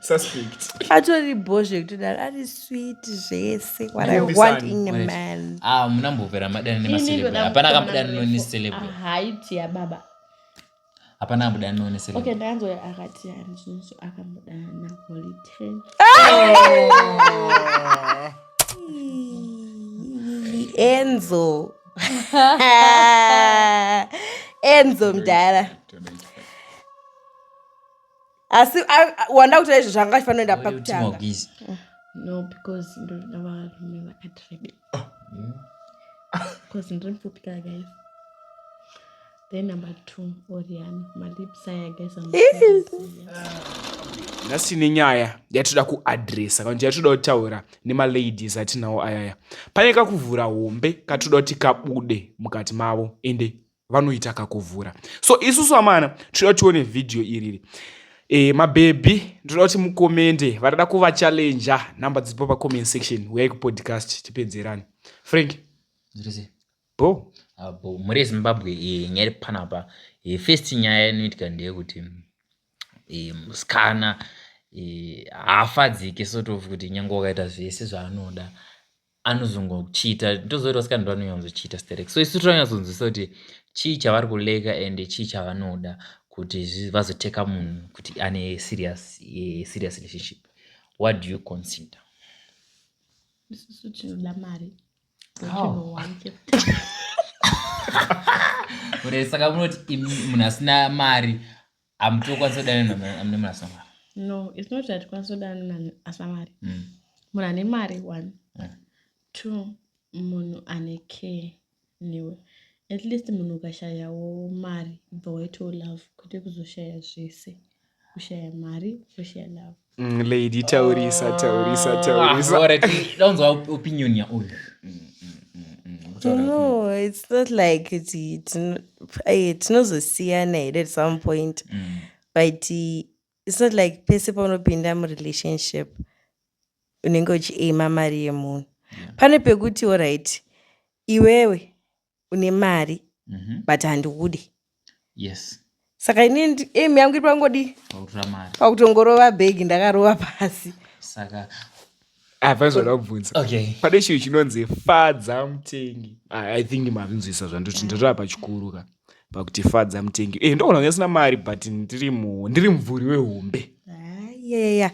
Suspect. Actually, bullshit. That is sweet. What I want in a man. Munambovera madana nemaselebu. Hapana kamudana noni celebu. Haiti ya baba. Hapana mudana noni celebu. Okay, ndanzo akati anzunzo akamudana na Napolitan. Enzo. Enzo mdala. Asi wanda kuti izvo zvanga zvinoenda pakutanga. No, because never remember at Rebbe. Because in Pupika, guys. Then number 2, Oriana. My lips I guess I'm Nasine nyaya yatoda kuadresa kana yatoda kutaura nemaladies atinawo ayaya. Pane kakuvhura hombe katoda kuti kabude mukati mavo ende vanoita kakuvhura. So isusu amana toda tione video iriri. Mababy ndoda kuti mukomende varada kuva challenge number dzipo pa comment section uyai ku podcast tipedzerani. Frank Ndirize. Bo muri Zimbabwe nyari panapa first nyaya inoitika ndeyekuti musikana haafadzike sort of kuti nyange wakaita zvese zvaanoda anozongochiita ndozoita vasikana ndo vanonyatsochiita sterek. So isu tonyatsokunzwisa kuti chii chavari kuleka ende chii chavanoda kuti vazoteka munhu kuti ane serious relationship. What do you consider? Isusu tinoda mari. Saka munoti munhu asina mari hamutokwanisa kudana nemunhu asina mari? No, it's not that kwanisa kudana nemunhu asina mari. Munhu ane mari 1. 2, munhu ane care newe. At least munhu ukashayawo mari ubva waitawo love kwete kuzoshaya zvese. Kushaya mari, kushaya love. Lady taurisa. Alright, don't opinion ya uyu. No, it's not like it's not at some point. But it's not like pese paunopinda relationship unenge uchiema mari yemunhu. Pane pekuti alright, iwewe une mari but handikudi. Yes. Saka inini emi yangu iri pangodi mari pakutongorova bhegi ndakarova pasi. Saka avazoda kubvunza. Okay. Pane chinhu chinonzi fadza mutengi. I think mavinzwisa zvandoti ndotoa pachikuru ka. Pakuti fadza mutengi. Ndogona kunge sina mari but ndiri mubvuri wehombe. Yeah.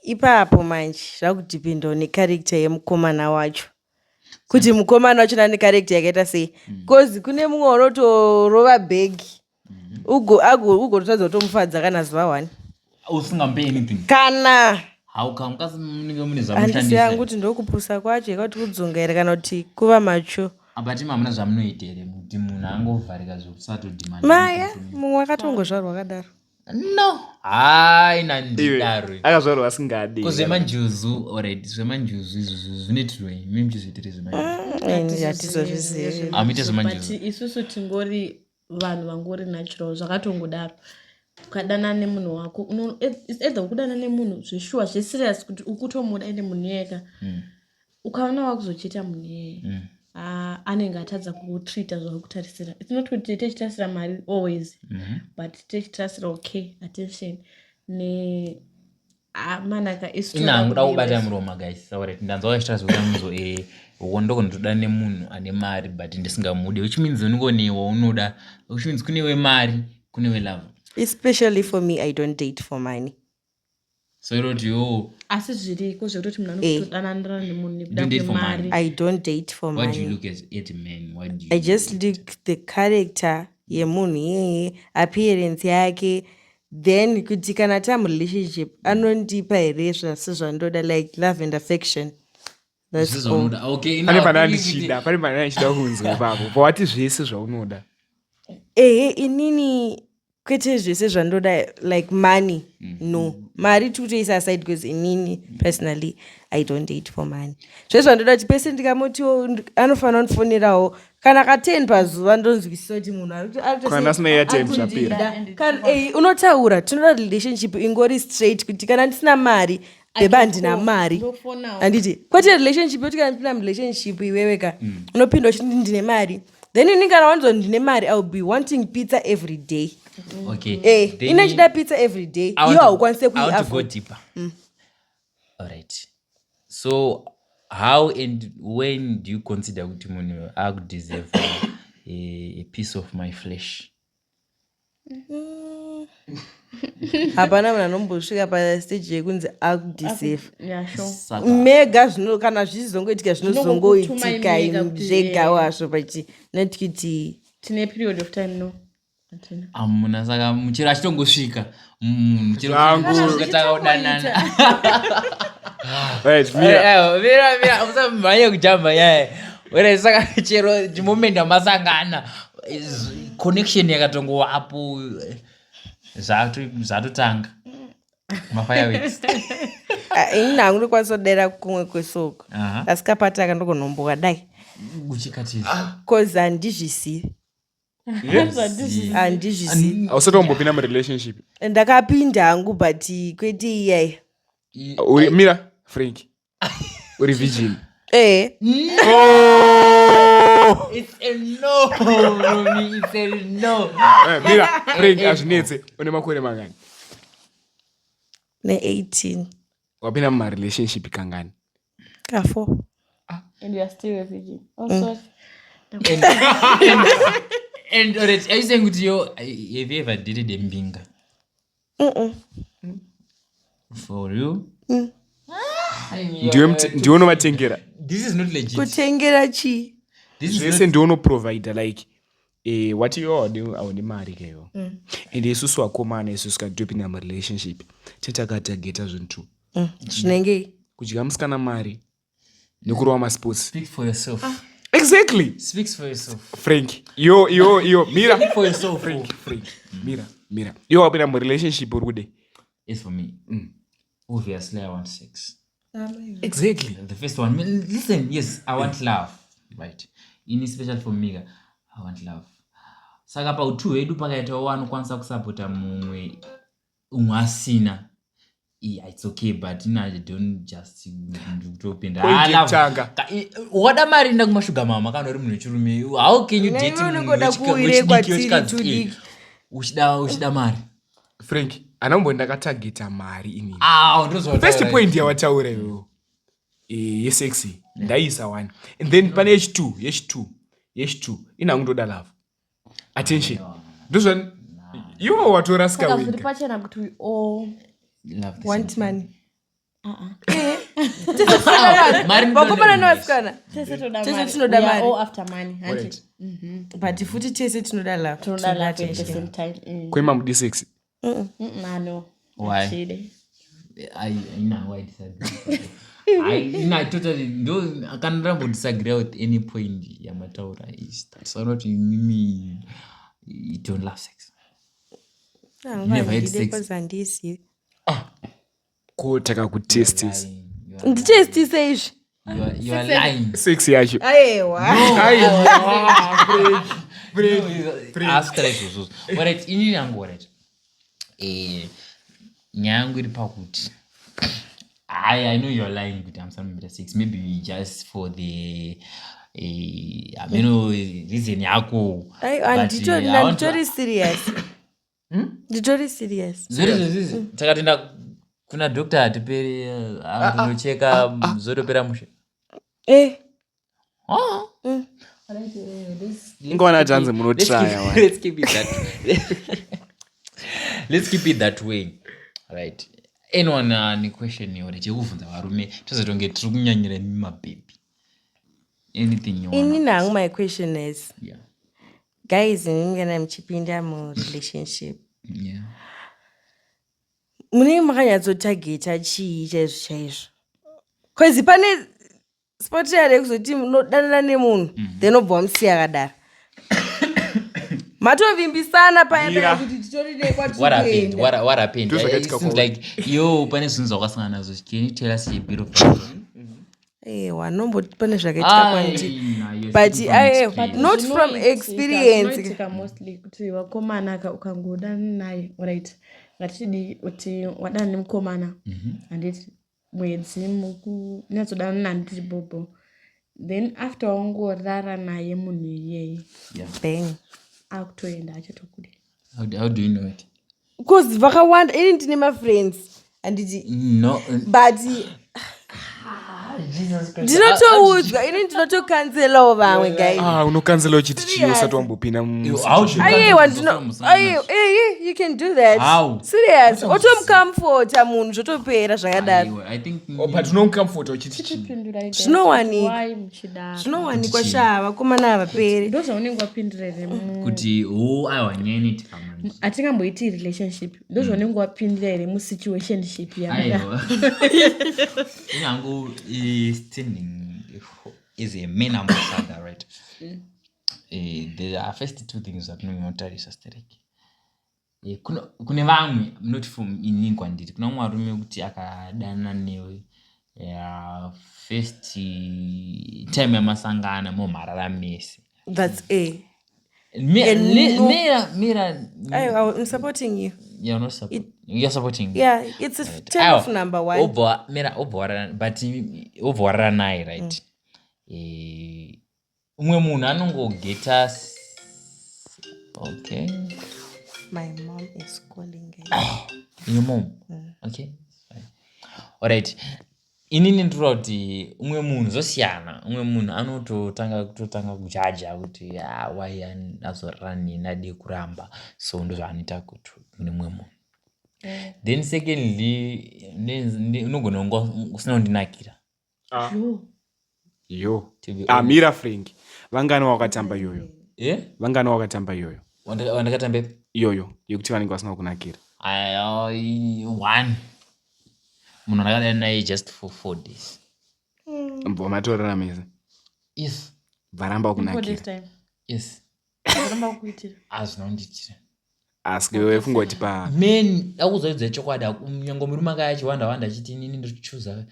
Ipapo manje zvakudhipindawo necharacter yemukomana wacho. Kuti mukomana wacho ane character yakaita sei. Because kune mumwe unotorova bhegi. Ugototadza kutomufadza kana zuva 1. Usingampe anything. Kana How come? Because munenge mune handisi yangu kuti ndokupusa kwacho yakati kudzonga here kana kuti kuva macho. But hamuna zvamunoita here kuti munhu angovharika zvokusatodhimanda. Maya mumwe akatongozvarwa akadaro. No. Hai nandidaro. Akazvarwa asingadi. Kuzvemanjuzu already zvemanjuzu izvo zvinoitirwei? Mimi muchizoitire zvemanjuzu. Hatizozvizivi. Amite zvemanjuzu. But isusu tingori vanhu vangori natural zvakatongodaro. Ukadana nemunhu wako either ukudana nemunhu zveshuwa zveserious kuti ukutomuda ende munhu yeka. Ukaona wakuzochiita munhu yeye anenge atadza kukutreata zvakutarisira. It's not kuti techitarisira mari always but techitarisira okay attention ne manaka istory. Inanguda kubata muroma guys. Alright, ndanzwa vachitazoita munzo wondokondoda nemunhu ane mari but ndisingamude, which means unongonewa unoda, which means kunewe mari kunewe love. Especially for me, I don't date for money. So you don't you? Asi zviriko zvekuti munhu anokudanana nemunhu nekuda mari. I don't date for money. What do you look at a man? What do you? I just look the character yemunhu yeye, appearance yake, then kuti kana tamu relationship anondipa here zvasi zvandoda like love and affection. That's all. Okay, pane panandichida kunzwa ipapo pawati zvese zvaunoda. Inini kwete zvese zvandoda like money. No, mari tutoisa aside because inini personally I don't date for money. Zvese zvandoda kuti pese ndikamoti anofanira kunifonerawo kana ka 10 pazuva ndonzwisisa kuti munhu kana asina airtime zvapera. Unotaura tinoda relationship ingori straight kuti kana ndisina mari beba ndina mari anditi kwete relationship yoti kana ndina relationship iwewe ka unopinda uchiti ndine mari then inini kana wanzo ndine mari I will be wanting pizza every day. Okay. Then inachida pizza every day I want iyo to- haukwanise I want to go kuiafford deeper. All right. So how and when do you consider kuti munhu akudeserve a piece of my flesh? hapana munhu anombosvika pastage yekunzi akudeserve Yeah, sure. Saka mega zvino kana zvichizongoitika Zvinongokutuma zvinozongoitika imega kuti, zvegawo hazvo but not kuti Tine period of time no. Hatina. amuna saka muchero achitongosvika Zvangu. takadanana. Right, Mira. Mira usamhanye kujamba yaye. Wera saka chero moment amasangana connection yakatongowapo zvatotanga mafireworks. ini nhangu ndokwanisa kudera kumwe kwesoko Aha. asi kapati akandokonomboka dai Uchikatiza. cause handizvisivi handizvisivi Ausati wambopinda murelationship. ndakapinda hangu but kwete iyai Uri Mira, Frank. Uri virgin. It's a no, Romy. It's a no. Mira, Frank azvinetse une makore mangani? ne-18 Wapinda murelationship kangani? ka4 And you are still a virgin. Oh, sorry. And alright, are you saying with you, have you ever dated a mbinga? For you? Ndiwe unovatengera. This is not legit. kutengera chii This is Zvese ndiwe unoprovide like what you aune mari keyo. And isusu vakomana isusu kana topinda murelationship titakatageta zvinhu zvinenge kudya musikana mari nekurova masports. Speak for yourself. Exactly. Speaks for yourself. Frank, yo Mira. Speak for yourself. Frank, Mira. Yo wapinda murelationship uri kude. It's for me. Obviously, I want sex. Exactly. The first one. Listen, yes, I want love. Right. In special for me, I want love. Saka pa utu edu pakaita wanokwanisa kusapota mumwe asina. Yeah, it's okay, but I don't just ndopinda. Wada mari nda kumashuga mama kana uri munhu chirume. How can you date unogoda kuwire kwatiri tudiki uchida mari? Frank, anambo ndakatageta mari inini. Ndozwa. First point yawataura yo. Yesexy. Ndaisa one. And then pane H2 inangu ndoda love. Attention. Ndozwa iwo watora Saka ska zviri wega. pachena kuti we all Love this. want money Mari vakomana nevasikana tese toda Tese mari. tinoda We are mari. all after money. Alright. but futi tese tinoda love Tinoda love at the attention. same time. Kwema mudi sexy. No. Why? Chide. I disagree. I totally don't. I can't disagree with any point. Yamataura is that's not me. You don't love sex. Never had sex. handisivi Kotaka kutestis. nditestise izvi You are lying. Sexy yacho. aiwa Ask like so. Alright, ini yangu alright. Nyangu iri pakuti. I know you're lying with I'm something better sex. Maybe just for the reason yako. nditori serious nditori serious Zori takatenda kuna doctor atiperi anocheka zotopera mushe. Ingona chanze munotraya wa. Let's keep it that let's keep it that way. Right. Anyone ni question yore chekuvunza varume tozotonge tiri kunyanyira mabhebi. Anything you ini want. nangu my question is Yeah. guys iningana muchipinda murelationship Yeah. munenge makanyatsotageta chii chaizvo cause pane spot yare kuzoti munodanana nemunhu then obva wamusiya akadaro matovimbisana paendea kuti titoride What happened? kwatikuenda What happened? Those are It get seems like pane zvinhu zvawakasangana nazo. Can you tell us a bit of ewa nomboti pane zvakaitika kwandiri but not from experience Zvinoitika mostly kuti vakomana ukangodana naye right ngatidi kuti wadana nemukomana handiti mwedzi mukunyatsodana nanditi bobo then after wangorara naye munhu iyeye bang akutoenda achatokude How do you know it? Because vakawanda ini ndine mafriends handiti No. but Jesus Christ. ndinotoudzwa ini ndinotokanselawo vamwe guys unokanzela uchiti chii usati wambopinda How do you aiwa cancel you can do that How? serious otomukamfota munhu zvotopera zvakadaro I think but unomukamfota uchiti chii Zvinowanika. Why muchidaro? zvinowanikwa shaa vakomana havaperi Ndozvaunenge wapindirire kuti aiwanyeni tikamani. hatingamboiti relationship ndozvaunenge wapindira here musituationship Aiwa. Inyangu standing is a main ambassador, right? There are first two things that no notarisa stereki. Kune vamwe not from inini kwandiri kuna mumwe arume kuti akadana newe first time yamasangana momharara mese. that's a Mira I'm supporting you you're not you're supporting me. yeah it's a term of number one obhwarara naye right. Umwe munhu anongogeta okay. my mom is calling Your mom? Okay. Fine. Alright. Inini ndinoona kuti umwe munhu zvosiyana. Umwe munhu anototanga kujaja kuti why azorani nade kuramba. So ndozvaanoita kuti mune umwe munhu. Then secondly unogona kunge usina kundinakira. yo mira Frank vangani wakatamba iyoyo vangani wakatamba iyoyo Wandakatamba iyoyo yekuti vanenge vasina kunakira one munhu andakadai naye just for 4 days. matorera mese Yes. varamba for this kunakira time Yes. varamba kukuitira Azvina kunditira. asi wefungoti pa Men akuzoidza chokwadi nyange murume akaya achiwanda achiti inini ndiri kuchuza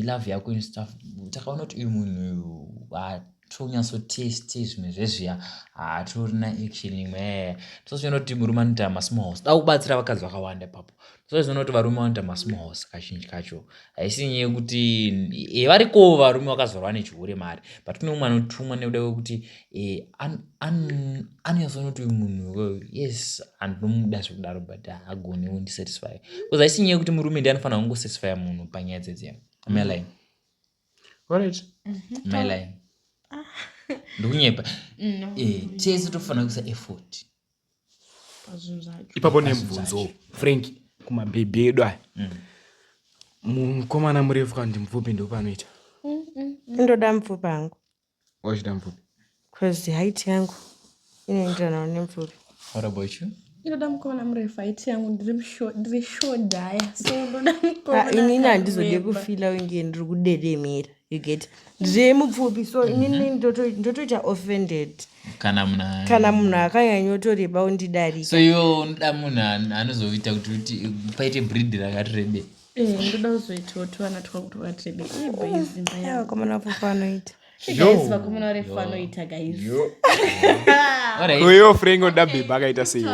love yako and stuff. Takaona kuti uyu munhu atonyatsotaste zvimwe zvezviya hatorina action imwe. Tozoona kuti murume anoita masmall house. Dakubatsira vakadzi vakawanda ipapo. Tozoona kuti varume vanoita masmall house kazhinji kacho. Haisi nyaya yekuti variko varume vakazorwa nechihure mari. But kune mumwe anotumwa nekuda kwekuti anonyatsoona kuti uyu munhu yes andinomuda zvekudaro but hagoni kundisatisfy. Because haisi nyaya yekuti murume ndiye anofanira kungosatisfy munhu panyaya dzedziya. Am I lying? alright Am I lying? Ndikunyepa. Tese tofanira kuisa effort. pazvinhu zvacho ipapo nemubvunzo Frank kumabhebhi edu aya mukomana murefu kana kuti mupfupi ndo panoita indoda mupfupi hangu wachida mupfupi because height yangu inoenderanawo nemupfupi. What about you? inoda mukomana murefu haiti yangu ndiri shodhaya so ndoda mukomana inini handizode kufila unge ndiri kudedemera you get ndiri mupfupi so inini ndotoita offended Kana munhu akanyanyotoreba undidarika. So iwo unoda munhu anozoita kuti paite breed rakati rebe. ndoda kuzoitawo tuvana twakati rebe boys imba yangu vakomana vapo vanoita guys vakomana varefu vanoita guys uyo Frank oda bhebhi akaita sei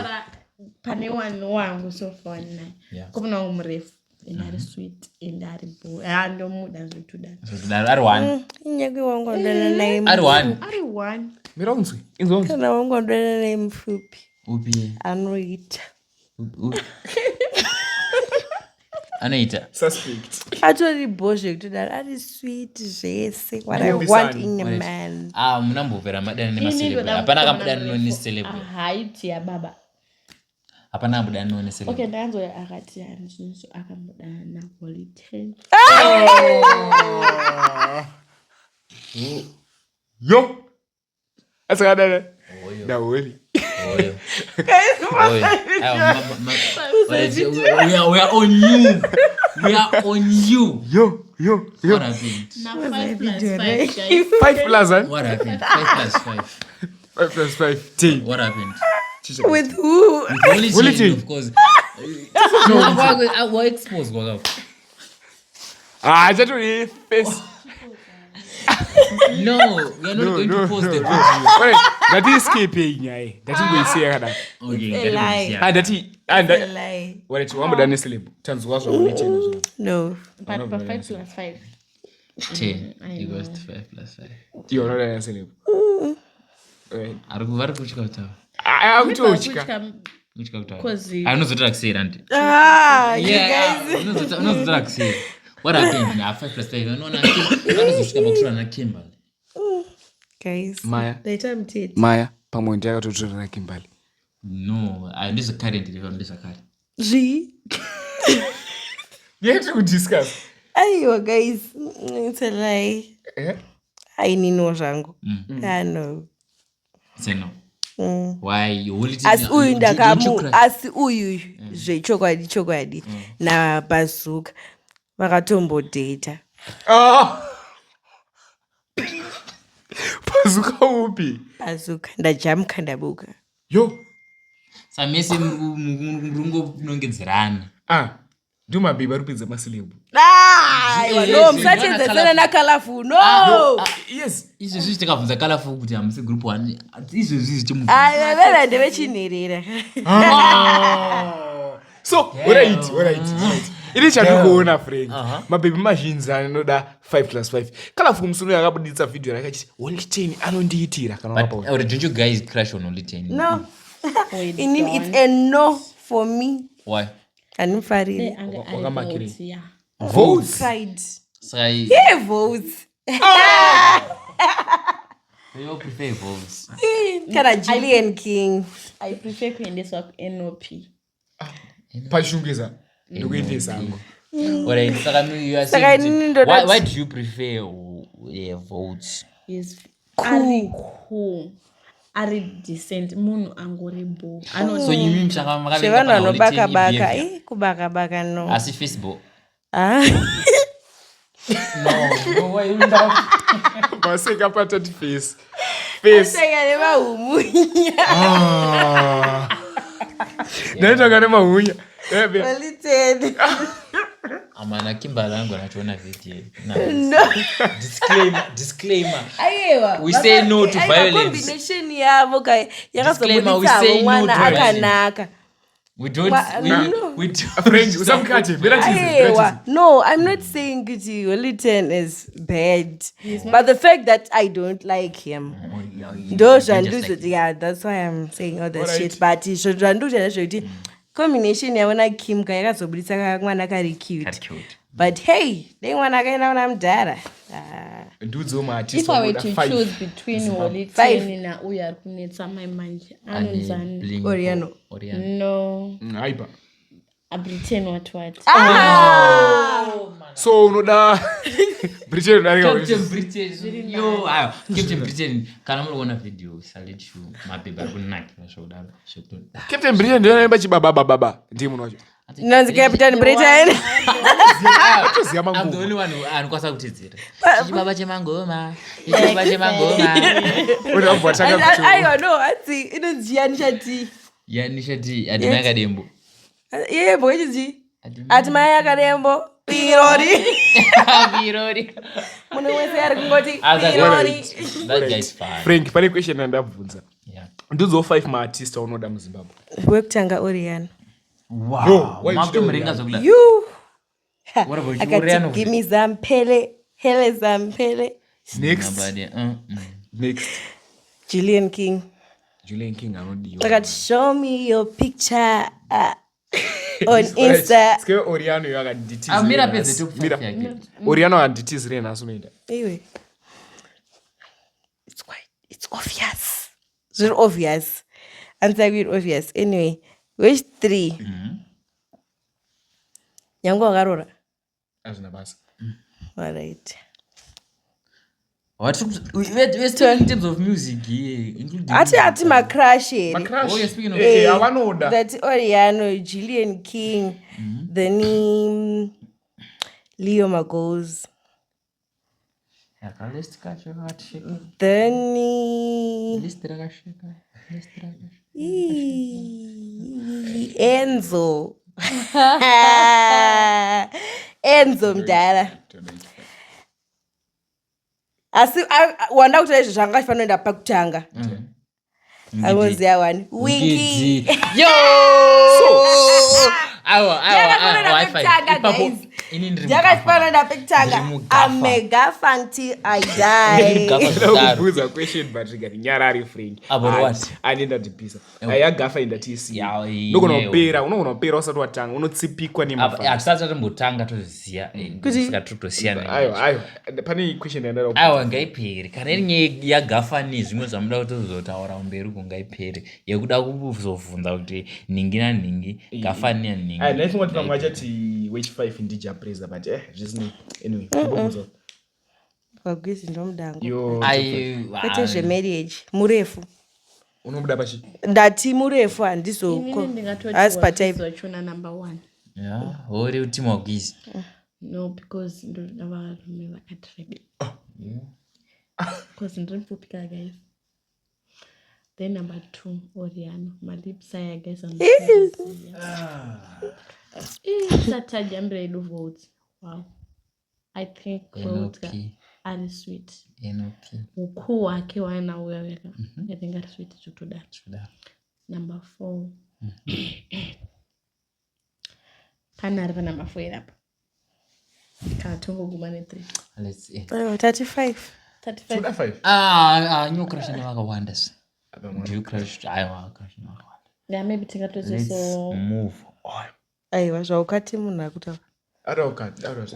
pane wanhu wangu so far naye Yeah. komana wangu murefu and ari sweet and ari boy ndomuda zvekutodaro Zvekudaro ari one. inyake wangu andana naye Ari one. ari one mira unzwi inzonzi kana wangu andana naye mupfupi Upi. anoita Anoita. suspect atori bhozve kutodaro ari sweet zvese what I want in a man. Munambopera madana nemaselebre. Hapana kamudana neselebre. haiti yababa Hapana kamudana neselebre. okay ndakanzoya akati anizvizvo akambodana naHoly 10 yo asakadana daholi Oyo. We are on you. We are on you. yo What happened? na 5 plus 5 guys 5 plus What happened? 5 plus 5. 5 plus 5 10 What happened? with who? Holy Holy chain, chain. of course. We're exposed kwakako. chatori face No, we are not going to post the video. ndatiescape inyaya ndatingoisiya kada Okay, It's a lie. ndati Lie. wareti wamboda neseleb tanzwa zvaunecheno zvo No. but 5 plus 5 10 equals to 5 plus 5. iyo unoda neseleb Vari kutya kutaura. akutotya Cause Unozotaka kusera ndi. You guys. Unozotaka kusera. What happened na 5 + 5? Unaona anozosvika pakutora na Kimberly. Guys. Maya. Later mtete. Maya pamwe ndakatotora Kimberly. No, ndizvo current ndizvo ndisakari. Yet to discuss. Aiwa guys, it's a lie. Ainino zvangu. No. Say no. Why you hold it? Asi uyu ndakamu, asi uyu zvechokwadi naBazuka vakatombodata. Bazuka upi? Bazuka ndajamuka ndabuka. Yo. Samese murungo nongedzerana. Nduma baby arupidza masilebo. No, musachedzesana naColorful. No. Yes. Izvo zvichitakabvunza Colorful kuti hamuse group 1. Izvo zvichimuva. Vana ndevechinherera. So, alright. Ini chandikuona friend. Mababy mazhinji anoda 5 + 5. Colorful musuno yakabuditsa video yakachiti only 10 anondiitira kana But don't you guys crush on only 10? No. It's a no for me. Why? Animfariri. Votes. Pride. Say Votes. you prefer votes. Kana Gillian King. I prefer kuendeswa NOP. Pachungiza. Ndokuendesa angu. Alright, saka you are Saka saying why do you prefer votes? Is cool. Ari decent munhu angori bo. So you mean mshaka Shevana vanobaka-baka. Kubaka-baka no. Asi Facebook. No, why you don't? Maseka patati face. Seka nemahumunya. Ndaitoka nemahunya. Oliteni. Amana Kimberly angu anachoona video. No. Disclaimer. Aiwa. We say no to violence. Combination yavo kai Disclaimer, we yakazobudisa say no mwana to violence. akanaka. We don't. We don't. Friend, usamkate. Aiwa. No, I'm not saying kuti Oliten is bad. But the fact that I don't like him. Those and that's why I'm saying all that shit. But he should do that. Combination yavona Kim ka yakazobudisa mwana kari cute. But hey, they wanna get on I'm dada. Ndudzo maati. If I were to choose between Oliten na uyu ari kunetsa mai manje, anonzani? Oriano. No. Aiba. Britain what? So unoda Britain Captain Britain. Yo, Captain Britain. Kana muona video salechu mapepa kunakira zvodaro. Captain Britain ndiye anaimba chibaba ndiye munhu wacho. Nanzi Captain Britain. Atoziya I'm the mangu. only one anokwanisa kutedzera. Chibaba chemangoma. Chibaba chemangoma. Una mbwataka kucho. Aiwa no, atsi inodziyani chati. Yani shati adina kadembo. Yebo ichi. Ati mai akadembo. Pirori. Virori. Munhu wese ari kungoti pirori. That guy is fine. Frank, pane question andabvunza. Yeah. Ndidzo 5 maartist unoda muZimbabwe. Wekutanga Oriana. Wow. why Makuto you murenga zokula. You. What about you? Akati Oriana? give me zampele. Hele zampele. Next. Nobody. Next. Gillian King. Julian King anodiwa. Akati show me your picture on Insta. Ske Oriano yakaditize. Mira peze top 5 yake. Oriano aditizire naso unoita. Anyway. It's obvious. It's obvious. Answer with obvious. Anyway, which 3? Yangu wakarora. Azvina basa. All right. What? We're still in terms of music here, including. Ati my crush here. Macrash. Oh, you're speaking of. Avanoda. That Oriano, Gillian King, then Leo Magos, then Enzo. Enzo mdala. Asi wanda kuti izvo zvanga chifanoenda pakutanga. I was there one. Winky. Yo! ndakasifanana napekutanga amega fanti kubvunza question but rikati nyara ari frank anenda ndipisa ayagafa indatisiya unogona kupera usati watanga unotsipikwa neatisati tatimbotanga toziziya kusika totosiyana pane question yandaiwa ngaiperi kana iri yagafa nezvimwe zvamuda kutozotaura mberi uko ngaiperi yekuda kuzobvunza kuti ningi naningi gafa neaningi ndaifunga kuti pamwe achati wech5 ndijapresa but zvisine anyway vagwizi ndomudango kwete zvemarriage murefu unomuda pachi ndati murefu handizokasi pataizochona number 1 hori utima wagwizi no because ndoda varume vakatrebe because ndiri mupfupika guys. Then number 2 Oriano malipsaya guys satajambira votes. Wow, I think votes are sweet. Ukuu wake wana uweka I think are sweet chotoda. Number 4 pana riva number 4 hapa katongo gumane 3 let's see 35 new crush na wakawanda new crush crush na wakawanda maybe tingatozeso move on aiwa zvaukati munhu akuta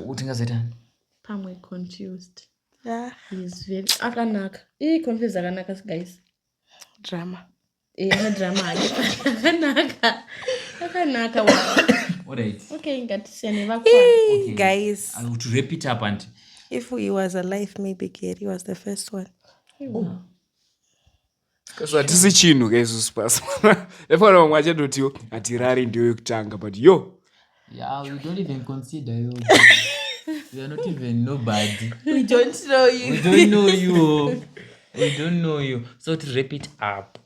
utingazoitani pamwe confused he's very akanaka confused akanaka guys drama drama akanaka alright okay ngatisiyane vakwa okay guys to repeat up and if he was alive maybe Gary was the first one. Because hatisi chinhu kaisusu pasi efana vamwe achatotiwo hatirari ndiyo yekutanga but yo we don't even consider you. We are not even nobody. We don't know you. We don't know you. We don't know you. So to wrap it up,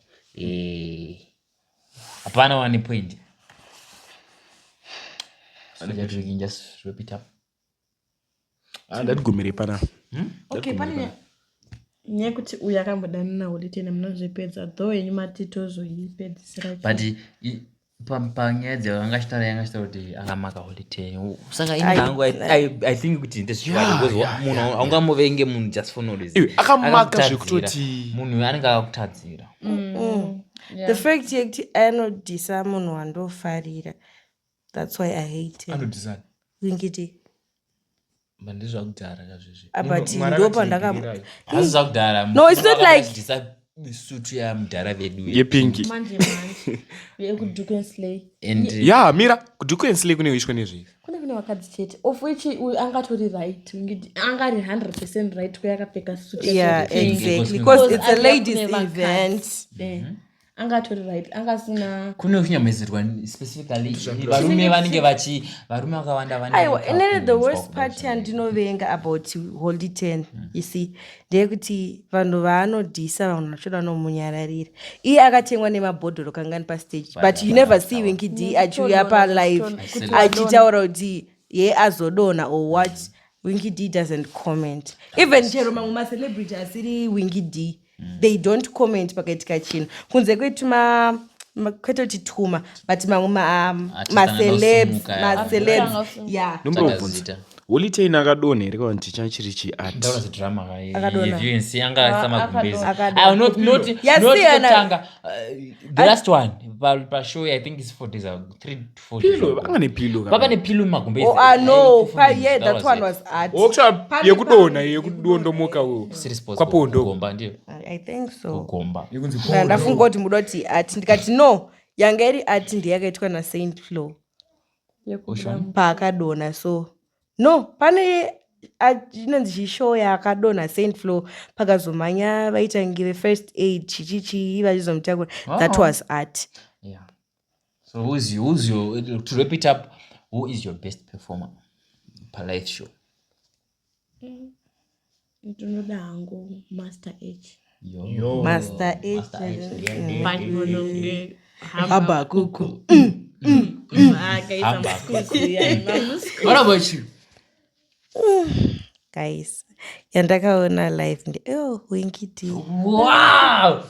hapana one point. So that we can just wrap it up. Ndatigumire pana. Okay, pana nyekuti uyu akambodana naHoliday nemunozvipedza though yenyu matitozoipedzisira. But panyaya dzavangashitaura kuti akamaka Holiday. Saka inhangu I think kuti ndezvishwari because munhu aungamuvenge munhu just for no reason. Akamaka zvekutoti munhu anenge akakutadzira. The fact yekuti anodhisa munhu wandofarira. That's why I hate him. Anodhisa. Wingiti. Mandizvakudhara kazvizvi. But ndopa ndaka. Hazvakudhara. No, it's not like sutu yamudhara vedu yepingi. Manje. Yekuduke slay. And mira kuduke and slay kunoishwa nezvi. Kune wakadzi chete. Of which angatori right. Ngidi angari 100% right kuyakapfeka sutu. Yeah, exactly. Because it's a ladies event. Angatori right. Angasina kune kunyamezerwa specifically varume vanenge varume vakawanda vanenge. And the worst part andinovenga about Holiday, you see, ndeyekuti vanhu vaanodhisa vanhu vachoda nomunyararira. Iye akatengwa nemabhodhoro kangani pastage, but you never see Winky D achiuya palive achitaura kuti ye azodonha or what. Winky D doesn't comment. Even chero mamwe macelebrity asiri Winky D, they don't comment pakaitika chinhu kunze kwetu kwete kuti tuma but mamwe macelebs yeah nombobvunza Holiday nakadonha here kana ticha chiri chiart ndaura drama Akadonha. events yanga samagumbezi Akadonha. not tanga the last one pa show I think is 4 days ago 3 to 4 days pilo anga nepilo papa nepilo magumbezi no yeah that one was art okucha yekudonha yekudondomoka wo kwapondo gomba ndio I think so gomba ndafunga kuti mudoti art ndikati no yanga iri art ndiyakaitwa naSaint Flo paakadonha so no pane inonzi chishow yaakadonha Saint Flo pakazomhanya vaitangira first aid chichichi vachizomutakura that was art. Yeah. So who's your to wrap it up, who is your best performer per live show? Ndinoda hangu Master H. Master H. Habakuku. What about you? Guys, yandakaona live ndi Winky D. Wow!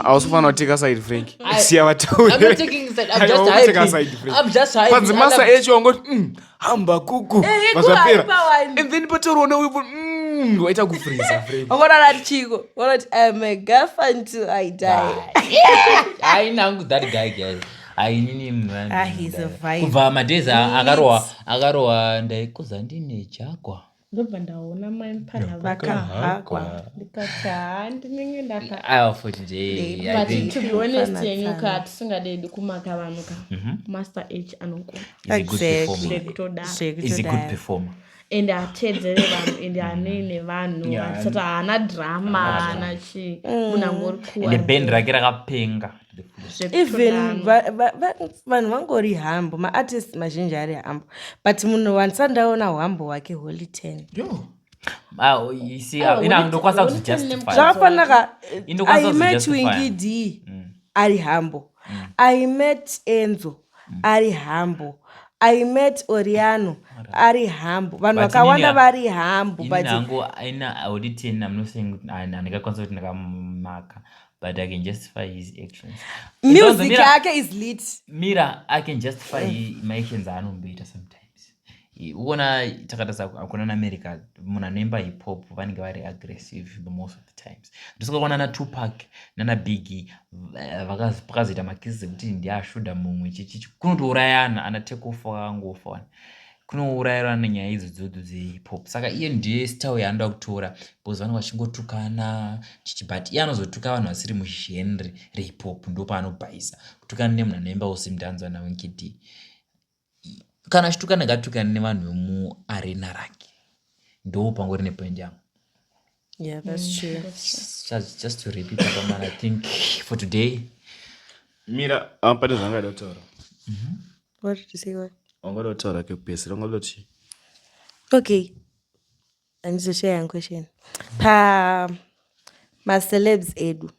Hausifana uteka side Frank. Siya I'm vatauri. not taking side. I'm just Hauteka hyping. side Frank. I'm just hyping. Panzi masa echo wangoti hamba kuku. Vazvapera. Wani. And then patoriona wipo waita kufreeza Frank. Wangona chiko. Wangoti I'm a gaffer until I die. I know that guy, guys. Ainini mwana. He's a vibe. Kubva madeza akarowa ndaikuza ndine chakwa. ndobva ndaona mai mupana Vakahakwa. ndikati handinenge ndaka Afuti nje. I but think to be honest yenyuka tisingadedi kumakavanuka master h anokona he's a good performer. zvekutodaro He's a good performer. ende atedzere vanhu ende anene vanhu atisati haana drama haana chii munhu angori Neband rake rakapenga. Even vanhu vangori hambo maartist mazhinji ari hambo but munhu wandisandaona hwambo hwake Holy 10 You see, ndokwanisa kuzijustify. zvakafanaka. Indokwanisa I met kuzijustify. Wingy D ari hambo. I met Enzo ari hambo. I met Oriano ari hambo. Vanhu But vakawanda inini- vari hambo but Nangu aina auditing, I'm not saying andikakwanisa kuti ndakamaka, but I can justify his actions. music yake is lit. Mira, I can justify my actions anomboita sometimes. Uona takatasa akuna naAmerica munhu anoimba hip hop vanenge vari aggressive the most of the times. Ndisikaona na Tupac nana Biggie vakazoita makisi kuti ndiashuda mumwe chichi kunotourayana ana take off angofa kunourayana nyaya idzodzo dzehip hop. Saka iye ndiye style yaanoda kutora because vanhu vachingotukana chichi but iye anozotuka vanhu vasiri muzhenre rehip hop ndo paanobhaisa kutukana nemunhu anoimba usimdanzwa naWinky D. Kana chitukana ngatukana nevanhu vemuarena rake ndo pangori nepoint yangu. Yeah, that's true. Just to repeat that, man, I think for today Mira, pane zvangada kutaura. What did you say? What? Wangada kutaura kekupesera wangadoti. Okay. Andizoshare a question. My celebs edu.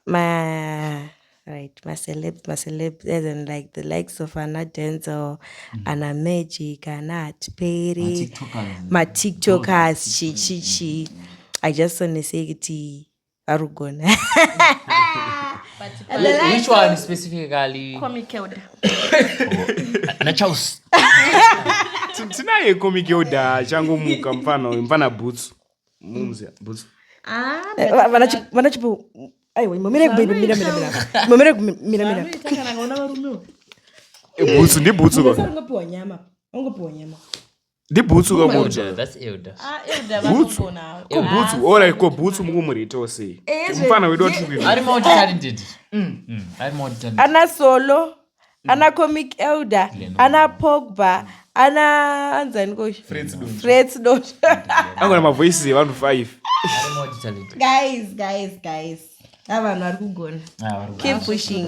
My celebs as in like the likes of Anna Denzel, Anna Magic, Anna Perry, my TikTokers, Chi. I just want to say it Arugona. which one specifically? komikeoda Nachaus. Tinaye comic yoda changomuka mfana Boots. Mumzia Boots. Vanachipo. Aiwa, mira. takanaona varumewo Boots ndi Boots ko. Ungopiwa nyama. Ndi Boots ko murja. That's Elda. elda Boots. vanogona Ko Boots, ora ko Boots mungumurito sei. Mfana wedu otupira. Ari more talented. Ari more talented. Ana Solo, Ana Comic Elder, Ana Pogba, Ana anzani ko Fritz Dot. Angona ma voices evanhu 5. Ari more talented. Guys. Ava vari kugona. Keep pushing.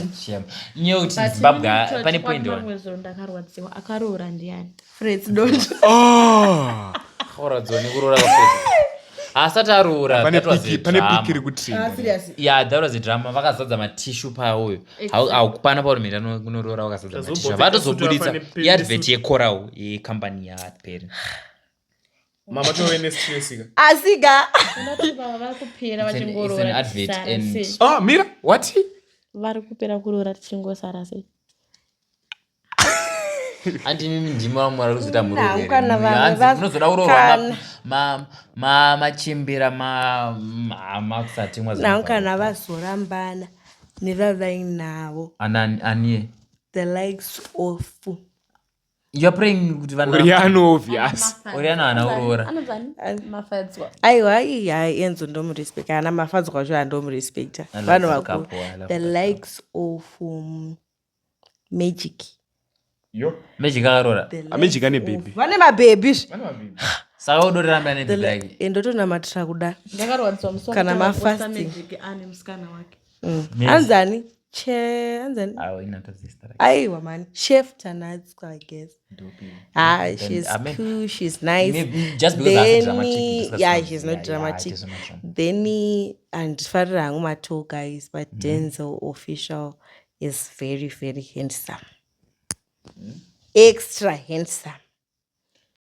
Nyoti Zimbabwe pane point one. mwezvo ndakarwadziwa akaroora ndiani Fritz Dot. Khora dzoni kurora kafeka. Asati arura. Pane That was piki, a pane drama. piki rikutrigger. Serious. Yeah, that was a drama. Vakazadza matishu pauyo. Haukupana paurumira kunorora vakazadza matishu. Vatozobuditsa iadvert yeCoral yecompany yaPerry. Mama tove nesika. Asiga. unatibava vari kupera It's an vachingoroora advert tichisara and- sei Oh, Mira, what? vari kupera kuroora tichingosara sei Anti mimi ndima vamwe vari kuzoita Naukana vanhu murovereri. Munozoda kuroorwa vakana. machimbira makusati Naukana vazorambana nevavainavo. aniye. The likes of You are praying kuti vanhu Oriano obvious. Oriano haana kuroora. anozani mafadzwa aiwa Enzo ndomurespecta ana mafadzwa zvo handomurespecta I love vanhu that vakuru. couple, I love The that likes of Magic. Yo. Magic akaroora. Magic ane baby. Vane mabhebi Saka udoramba nebhibi rake. endotonamatira kuda ndakarwadziwa musoro Kana kuti mafasting. Magic ane musikana wake anzani anzani Awo inatozista rake. aiwa man chef Tanatsky, I guess. She's I mean, cool, she's nice. Maybe just because that's dramatic. Then yeah, she's not dramatic. it is not drama. Then andifarira hangu matall guys, but Denzel official is very handsome. Extra handsome.